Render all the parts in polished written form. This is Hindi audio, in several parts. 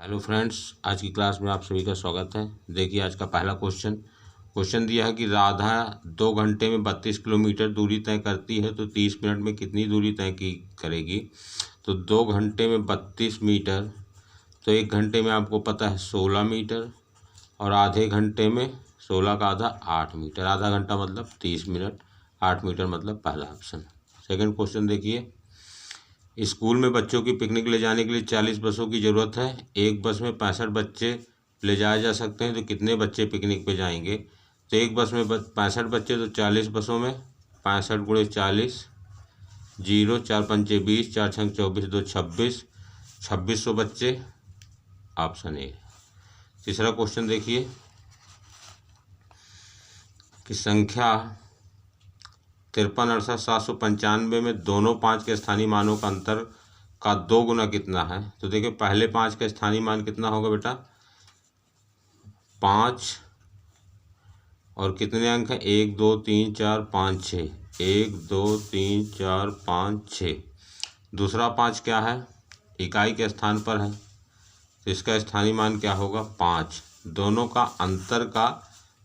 हेलो फ्रेंड्स, आज की क्लास में आप सभी का स्वागत है। देखिए आज का पहला क्वेश्चन दिया है कि राधा 2 घंटे में 32 किलोमीटर दूरी तय करती है तो 30 मिनट में कितनी दूरी तय करेगी। तो 2 घंटे में 32 मीटर, तो 1 घंटे में आपको पता है 16 मीटर, और आधे घंटे में 16 का आधा 8 मीटर। आधा घंटा मतलब 30 मिनट, 8 मीटर मतलब पहला ऑप्शन। सेकंड क्वेश्चन देखिए, स्कूल में बच्चों की पिकनिक ले जाने के लिए 40 बसों की ज़रूरत है। एक बस में 65 बच्चे ले जाए जा सकते हैं, तो कितने बच्चे पिकनिक पे जाएंगे। तो एक बस में 65 बच्चे, तो 40 बसों में 65 गुणे 40, 0, 4 पंचे 20, 4 छंग 24, 2 26, 2600 बच्चे, ऑप्शन ए। तीसरा क्वेश्चन देखिए कि संख्या 53, 68, 795 में दोनों 5 के स्थानीय मानों का अंतर का 2 गुना कितना है। तो देखिए पहले 5 का स्थानीय मान कितना होगा बेटा, 5, और कितने अंक हैं, 1 2 3 4 5 6, 1 2 3 4 5 6। दूसरा 5 क्या है, इकाई के स्थान पर है, तो इसका स्थानीय मान क्या होगा, 5। दोनों का अंतर का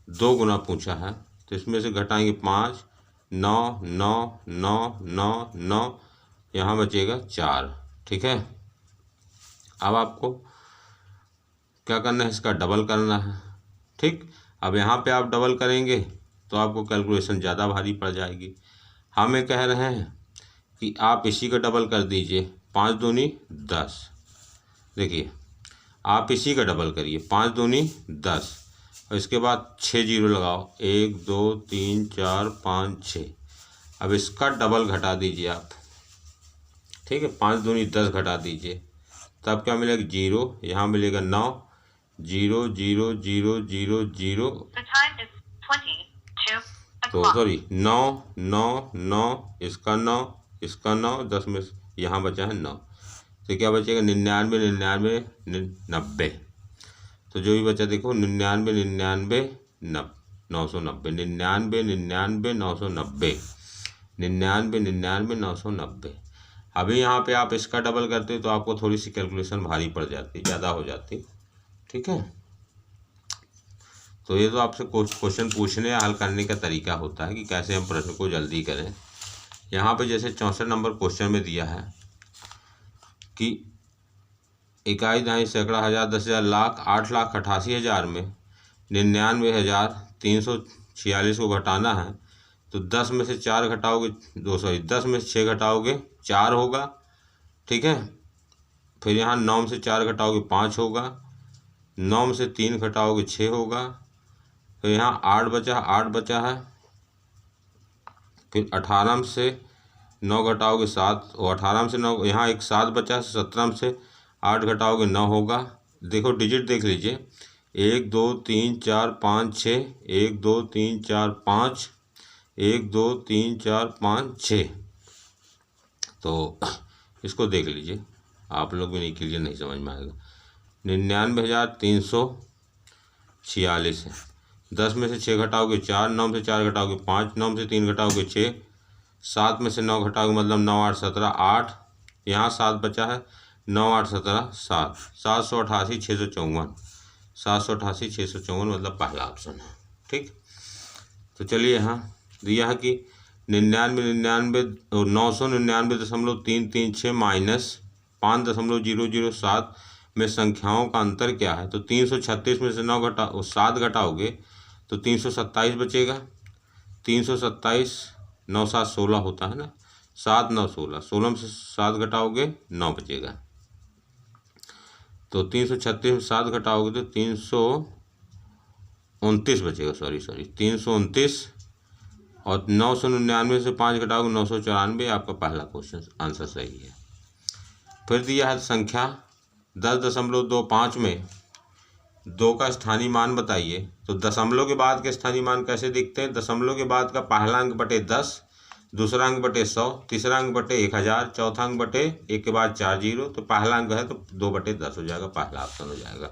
2 गुना पूछा है, तो इसमें से घटाएंगे 5, 9 9 9 9 9, यहाँ बचेगा 4। ठीक है, अब आपको क्या करना है, इसका डबल करना है। ठीक, अब यहाँ पे आप डबल करेंगे तो आपको कैलकुलेशन ज़्यादा भारी पड़ जाएगी। हम ये कह रहे हैं कि आप इसी का डबल कर दीजिए, 5 दूनी 10। देखिए आप इसी का डबल करिए, 5 दूनी 10, और इसके बाद 6 जीरो लगाओ, 1 2 3 4 5 6। अब इसका डबल घटा दीजिए आप। ठीक है, 5 दूनी 10 घटा दीजिए, तब क्या मिलेगा, 0, यहाँ मिलेगा 9, 0 0 0 0 0, तो सॉरी 9 9 9, इसका 9, इसका 9, 10 में यहाँ बचा है 9, तो क्या बचेगा, 99 99 90। तो जो भी बचा देखो, 99 99 990, 99 99 990, 99 99 990। अभी यहाँ पे आप इसका डबल करते तो आपको थोड़ी सी कैलकुलेशन भारी पड़ जाती, ज़्यादा हो जाती। ठीक है, तो ये तो आपसे क्वेश्चन पूछने या हल करने का तरीका होता है कि कैसे हम प्रश्न को जल्दी करें। यहाँ पे जैसे 64 नंबर क्वेश्चन में दिया है कि इकाई, दहाई, सैकड़ा, हज़ार, 10,000, लाख, 8,88,000 में 99,346 को घटाना है। तो 10 में से 4 घटाओगे, 10 में से 6 घटाओगे 4 होगा। ठीक है, फिर यहाँ 9 में से 4 घटाओगे 5 होगा, 9 में से 3 घटाओगे 6 होगा, फिर यहाँ 8 बचा है, फिर 18 में से 9 घटाओगे 7, और 18 में से 9, यहाँ एक 7 बचा है, 17 में से 8 घटाओगे 9 होगा। देखो डिजिट देख लीजिए, 1 2 3 4 5 6, 1 2 3 4 5, 1 2 3 4 5 6। तो इसको देख लीजिए, आप लोग भी नहीं, क्लियर नहीं समझ में आएगा। 99,346 है, 10 में से 6 घटाओगे 4, 9 में से 4 घटाओगे 5, 9 में से 3 घटाओगे 6, 7 में से 9 घटाओगे मतलब 9 8 17 8, यहाँ 7 बचा है, 9 8 17 7, 788 654, 788 654 मतलब पहला ऑप्शन है। ठीक, तो चलिए यहाँ दिया है कि 999.336 माइनस 5.007 में संख्याओं का अंतर क्या है। तो 336 में से 7 घटाओगे तो 327 बचेगा। 327, 9 7 16 होता है ना, 7 9 16, 16 में से 7 घटाओगे 9 बचेगा। तो 336 में 7 घटाओगे तो 329 बचेगा, सॉरी 329, और 999 से 5 घटाओगे 994, आपका पहला क्वेश्चन आंसर सही है। फिर दिया है संख्या 10.25 में 2 का स्थानीय मान बताइए। तो दशमलव के बाद के स्थानीय मान कैसे दिखते हैं, दशमलव के बाद का पहला अंक बटे 10, दूसरा अंक बटे 100, तीसरा अंक बटे 1000, चौथा अंक बटे 1 के बाद 4 जीरो, तो पहला अंक है तो 2 बटे 10 हो जाएगा, पहला ऑप्शन हो जाएगा।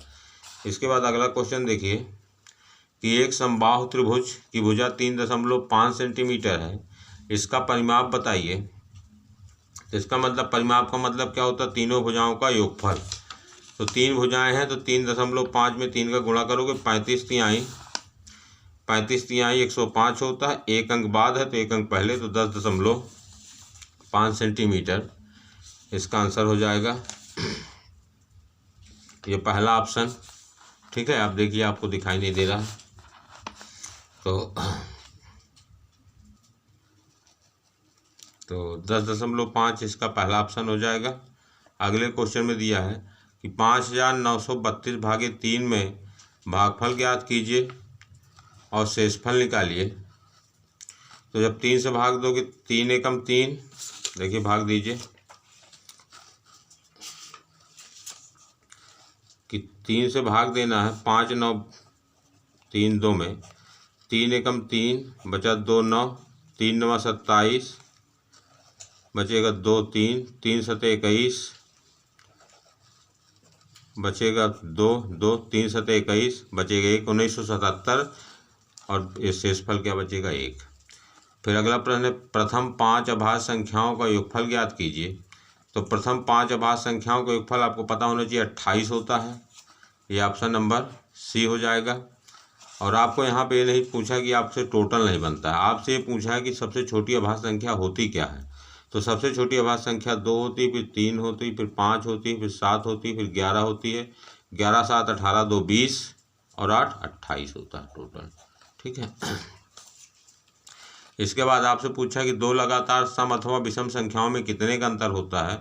इसके बाद अगला क्वेश्चन देखिए कि एक समबाहु त्रिभुज की भुजा 3.5 सेंटीमीटर है, इसका परिमाप बताइए। तो इसका मतलब, परिमाप का मतलब क्या होता है, तीनों भुजाओं का योगफल। तो 3 भुजाएं हैं तो 3.5 में 3 का गुणा करोगे 35 तिहाई 105 होता है। एक अंक बाद है तो एक अंक पहले, तो 10.5 सेंटीमीटर इसका आंसर हो जाएगा। ये पहला ऑप्शन, ठीक है। आप देखिए आपको दिखाई नहीं दे रहा, तो 10.5 इसका पहला ऑप्शन हो जाएगा। अगले क्वेश्चन में दिया है कि 5932 भागे 3 में भागफल ज्ञात कीजिए और शेषफल निकालिए। तो जब 3 से भाग दोगे 3 एकम 3, देखिए भाग दीजिए कि 3 से भाग देना है। 5 9 3 2 में 3 एकम 3 बचा 2 9, 3 9 27 बचेगा 2 3, 3 7 21 बचेगा 2 2, 3 7 21 बचेगा 1, 1977 और ये शेषफल क्या बचेगा 1। फिर अगला प्रश्न है प्रथम 5 अभाज्य संख्याओं का योगफल ज्ञात कीजिए। तो प्रथम 5 अभाज्य संख्याओं का योगफल आपको पता होना चाहिए 28 होता है। ये ऑप्शन नंबर सी हो जाएगा। और आपको यहाँ पे ये नहीं पूछा कि आपसे टोटल नहीं बनता है, आपसे ये पूछा है कि सबसे छोटी अभाज्य संख्या होती क्या है। तो सबसे छोटी अभाज्य संख्या 2 होती है, फिर 3 होती है, फिर 5 होती है, फिर 7 होती है, फिर 11 होती है। 11 7 18, 2 20 और 8 28 होता है टोटल, ठीक है। इसके बाद आपसे पूछा कि 2 लगातार सम अथवा विषम संख्याओं में कितने का अंतर होता है।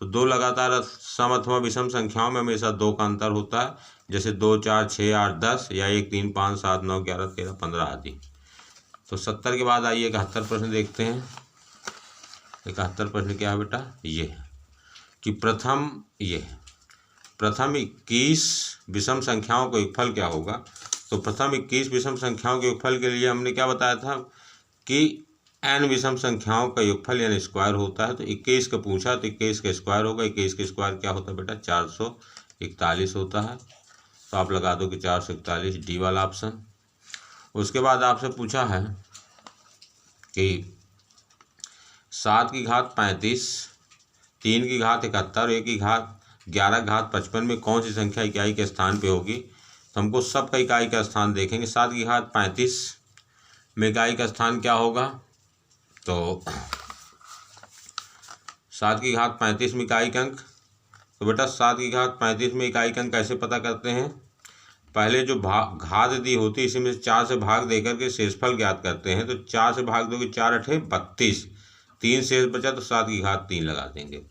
तो 2 लगातार सम अथवा विषम संख्याओं में हमेशा 2 का अंतर होता है, जैसे 2 4 6 8 10 या 1 3 5 7 9 11 13 15 आदि। तो 70 के बाद आइए 71 प्रश्न देखते हैं। 71 प्रश्न क्या है बेटा, ये है कि प्रथम 21 विषम संख्याओं का योगफल क्या होगा। तो प्रथम 21 विषम संख्याओं के योगफल के लिए हमने क्या बताया था कि n विषम संख्याओं का योगफल यानी स्क्वायर होता है। तो 21 का पूछा तो 21 का स्क्वायर होगा। 21 का स्क्वायर क्या होता है बेटा, 441 होता है। तो आप लगा दो कि 441, डी वाला ऑप्शन। उसके बाद आपसे पूछा है कि 7 की घात 35, 3 की घात 71, 1 की घात 11 घात 55 में कौन सी संख्या इकाई के स्थान पे होगी। तो हमको सबका इकाई का स्थान देखेंगे। 7 की घात 35 में इकाई का स्थान क्या होगा। तो 7 की घात 35 में इकाई अंक, तो बेटा 7 की घात 35 में इकाई अंक कैसे पता करते हैं। पहले जो घात दी होती है इसी में 4 से भाग देकर के शेषफल ज्ञात करते हैं। तो 4 से भाग दोगे 4 8 32, 3 शेष बचा तो 7 की घात 3 लगा देंगे।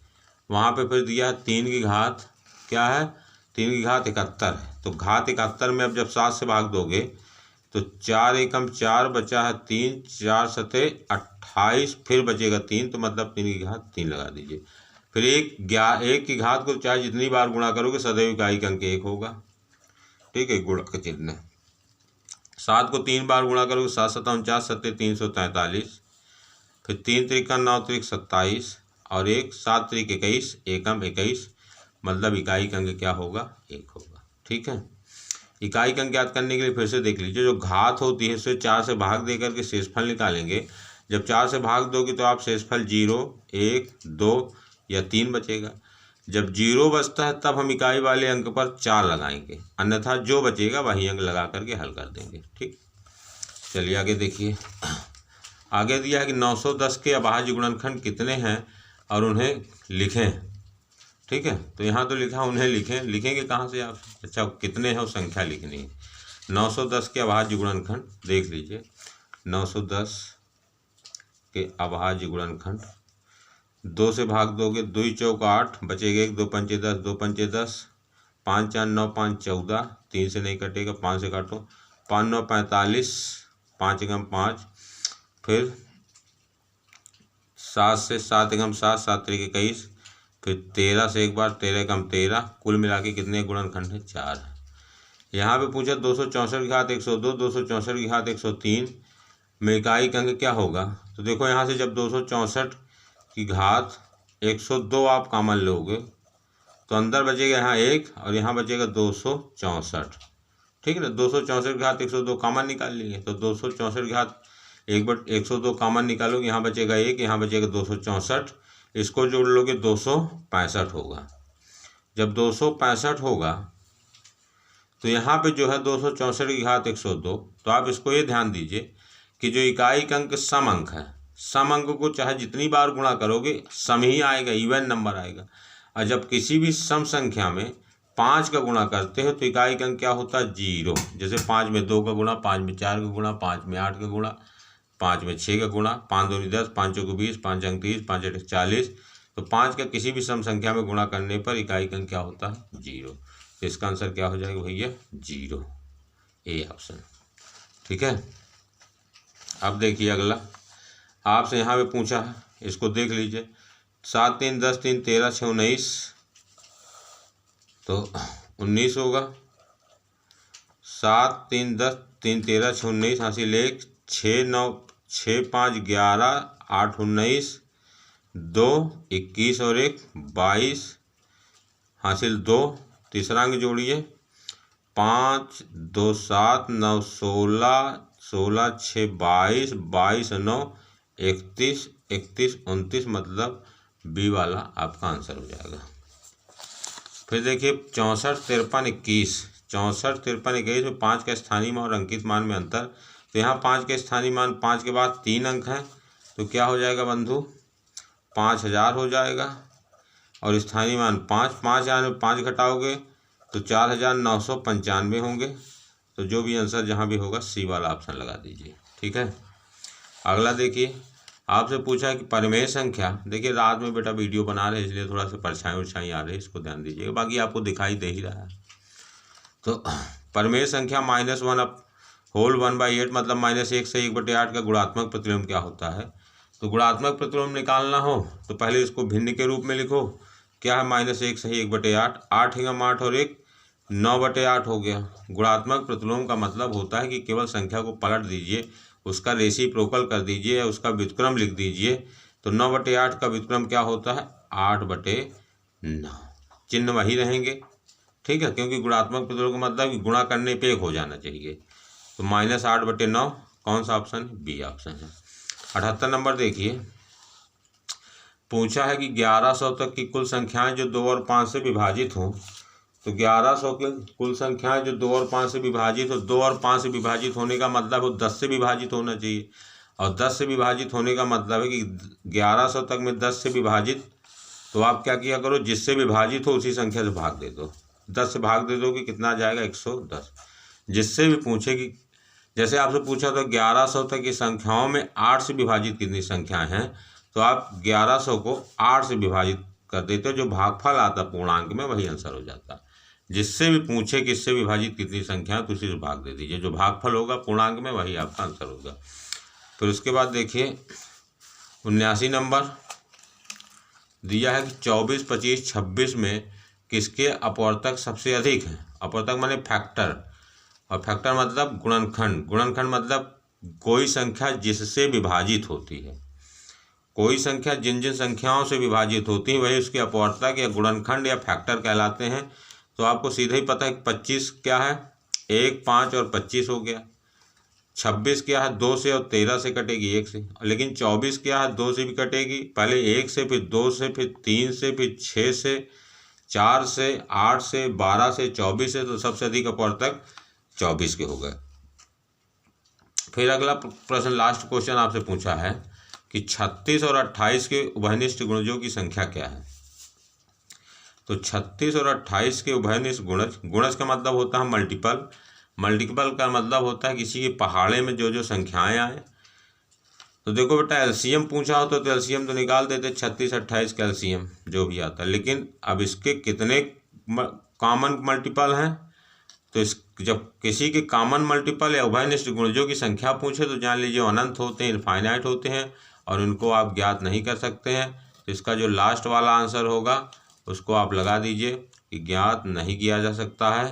वहाँ पे फिर दिया 3 की घात क्या है, 3 की घात 71 है। तो घात 71 में अब जब 7 से भाग दोगे तो 4 एकम 4 बचा है 3, 4 7 28, फिर बचेगा 3, तो मतलब 3 की घात 3 लगा दीजिए। फिर 1 की घात को चाहे जितनी बार गुणा करोगे सदैव इकाई का अंक 1 होगा, ठीक है, गुणा का चिन्ह। 7 को 3 बार गुणा करोगे 7 7 49, 7 343, फिर 3 त्रिक 9 त्रिक 27 और 1 7 त्रिक 21, एकम 21, मतलब इकाई का अंक क्या होगा, 1 होगा, ठीक है। इकाई का अंक ज्ञात करने के लिए फिर से देख लीजिए, जो घात होती है उसे 4 से भाग दे करके शेषफल निकालेंगे। जब 4 से भाग दोगे तो आप शेषफल 0 1 2 या 3 बचेगा। जब 0 बचता है तब हम इकाई वाले अंक पर 4 लगाएंगे, अन्यथा जो बचेगा वही अंक लगा करके हल कर देंगे, ठीक। चलिए आगे देखिए। आगे दिया है कि 910 के अभाज्य गुणनखंड कितने हैं और उन्हें लिखें, ठीक है। तो यहाँ तो लिखा उन्हें लिखें, लिखेंगे कहाँ से आप, अच्छा कितने हैं उस संख्या लिखनी है। 910 के अभाज्य गुणनखंड देख लीजिए। 910 के अभाज्य गुणनखंड 2 से भाग दोगे 2 चौक 8 बचेगा 1, 2 पंचे 10, 2 पंचे 10, 5 4 9 5 14, 3 से नहीं कटेगा, 5 से काटो, 5 9 45, 5 एकम 5, फिर 7 से 7 एकम 7, 7 त्रिक 21, फिर 13 से एक बार 13 एकम 13, कुल मिला के कितने गुणनखंड है, 4 है। यहाँ पे पूछा 264 की घात 102, 264 की घात 103 में इकाई का अंक क्या होगा। तो देखो यहाँ से जब 264 की घात 102 आप कॉमन लोगे तो अंदर बचेगा यहाँ 1 और यहाँ बचेगा 264, ठीक है ना। 264 की घात 102 कॉमन निकाल लिए, तो 264 की घात 1/102 कॉमन निकालोगे, यहाँ बचेगा 1, यहाँ बचेगा 264, इसको जोड़ लोगे 265 होगा। जब 265 होगा तो यहाँ पे जो है 264 की घात 102। तो आप इसको ये ध्यान दीजिए कि जो इकाई अंक सम अंक है, सम अंक को चाहे जितनी बार गुणा करोगे सम ही आएगा, इवन नंबर आएगा। और जब किसी भी सम संख्या में 5 का गुणा करते हो तो इकाई अंक क्या होता है? 0। जैसे 5 में 2 का गुणा, 5 में 4 का गुणा, 5 में 8 का गुणा, 5 में 6 का गुणा, 5 दूनी 10, 5 चौको 20, 5 अंक 30, 5 8 40। तो 5 का किसी भी सम संख्या में गुणा करने पर इकाई अंक क्या होता है? 0। तो इसका आंसर क्या हो जाएगा भैया? 0, ए ऑप्शन। ठीक है। अब देखिए अगला आपसे यहाँ पे पूछा है, इसको देख लीजिए। 7 3 10 3 13 6 19, तो 19 होगा। 7 3 10 3 13 6 19 हासिल 1, 6 9 6 5 11 8 19, 2 21 और 1 22 हासिल 2। तीसरा अंक जोड़िए, 5 2 7 9 16 16 6 22 22 9 31 31 29, मतलब बी वाला आपका आंसर हो जाएगा। फिर देखिए 64 53 21, 64 53 21 में 5 का स्थानीय मान और अंकित मान में अंतर। तो यहाँ 5 के स्थानीय मान 5 के बाद 3 अंक हैं, तो क्या हो जाएगा बंधु? 5000 हो जाएगा। और स्थानीय मान 5, 5000 में 5 घटाओगे तो 4995 होंगे। तो जो भी आंसर जहाँ भी होगा सी वाला ऑप्शन लगा दीजिए। ठीक है। अगला देखिए आपसे पूछा कि परिमेय संख्या, देखिए रात में बेटा वीडियो बना रहे इसलिए थोड़ा सा परछाई आ रही है, इसको ध्यान दीजिएगा, बाकी आपको दिखाई दे ही रहा है। तो परिमेय संख्या -1 होल 1/8 मतलब -1 से 1/8 का गुणात्मक प्रतिलोम क्या होता है? तो गुणात्मक प्रतिलोम निकालना हो तो पहले इसको भिन्न के रूप में लिखो। क्या है? -1 से 1/8, 8 हिंगम 8 और 1 9/8 हो गया। गुणात्मक प्रतिलोम का मतलब होता है कि केवल संख्या को पलट दीजिए, उसका रेसिप्रोकल कर दीजिए या उसका व्युत्क्रम लिख दीजिए। तो 9/8 का व्युत्क्रम क्या होता है? 8/9। चिन्ह वही रहेंगे। ठीक है, क्योंकि गुणात्मक प्रतिलोम का मतलब कि गुणा करने पे 1 हो जाना चाहिए। तो -8/9 कौन सा ऑप्शन है? बी ऑप्शन है। 78 नंबर देखिए, पूछा है कि 1100 तक की कुल संख्याएं जो 2 और 5 से विभाजित हों। तो 1100 की कुल संख्याएं जो 2 और 5 से विभाजित हो, 2 और 5 से विभाजित होने का मतलब वो 10 से विभाजित होना चाहिए। और 10 से विभाजित होने का मतलब है कि 1100 तक में 10 से विभाजित, तो आप क्या किया करो, जिससे विभाजित हो उसी संख्या से भाग दे दो। 10 से भाग दे दो कि कितना जाएगा? 110। जिससे भी पूछे कि जैसे आपसे पूछा था 1100 तक की संख्याओं में 8 से विभाजित कितनी संख्याएं हैं, तो आप 1100 को 8 से विभाजित कर देते हो, जो भागफल आता पूर्णांक में वही आंसर हो जाता। जिससे भी पूछे कि इससे विभाजित कितनी संख्या है तो उसी से भाग दे दीजिए, जो भागफल होगा पूर्णांक में वही आपका आंसर होगा। फिर उसके बाद देखिए 79 नंबर दिया है कि 24 25 26 में किसके अपवर्तक सबसे अधिक हैं? अपवर्तक माने फैक्टर, और फैक्टर मतलब गुणनखंड। गुणनखंड मतलब कोई संख्या जिससे विभाजित होती है। कोई संख्या जिन जिन संख्याओं से विभाजित होती है वही उसके अपवर्तक या गुणनखंड या फैक्टर कहलाते हैं। तो आपको सीधे ही पता है कि 25 क्या है? 1 5 और 25 हो गया। 26 क्या है? 2 से और 13 से कटेगी 1 से। लेकिन 24 क्या है? 2 से भी कटेगी, पहले 1 से, फिर 2 से, फिर 3 से, फिर 6 से, 4 से, 8 से, 12 से, 24 से। तो सबसे अधिक अपवर्तक 24 के हो गए। फिर अगला प्रश्न, लास्ट क्वेश्चन आपसे पूछा है कि 36 और 28 के उभयनिष्ठ गुणजों की संख्या क्या है? तो 36 और 28 के उभयनिष्ठ गुणज, गुणज का मतलब होता है मल्टीपल, मल्टीपल का मतलब होता है किसी के पहाड़े में जो जो संख्याएं आए। तो देखो बेटा एलसीएम पूछा हो तो एलसीएम तो निकाल देते, 36 28 का एलसीएम जो भी आता है। लेकिन अब इसके कितने कॉमन मल्टीपल हैं? तो इस जब किसी के कॉमन मल्टीपल या उभयनिष्ठ गुणजों की संख्या पूछे तो जान लीजिए अनंत होते हैं, इनफाइनाइट होते हैं, और उनको आप ज्ञात नहीं कर सकते हैं। तो इसका जो लास्ट वाला आंसर होगा उसको आप लगा दीजिए कि ज्ञात नहीं किया जा सकता है।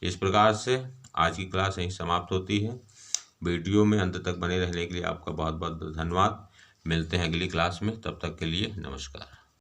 इस प्रकार से आज की क्लास यहीं समाप्त होती है। वीडियो में अंत तक बने रहने के लिए आपका बहुत बहुत धन्यवाद। मिलते हैं अगली क्लास में, तब तक के लिए नमस्कार।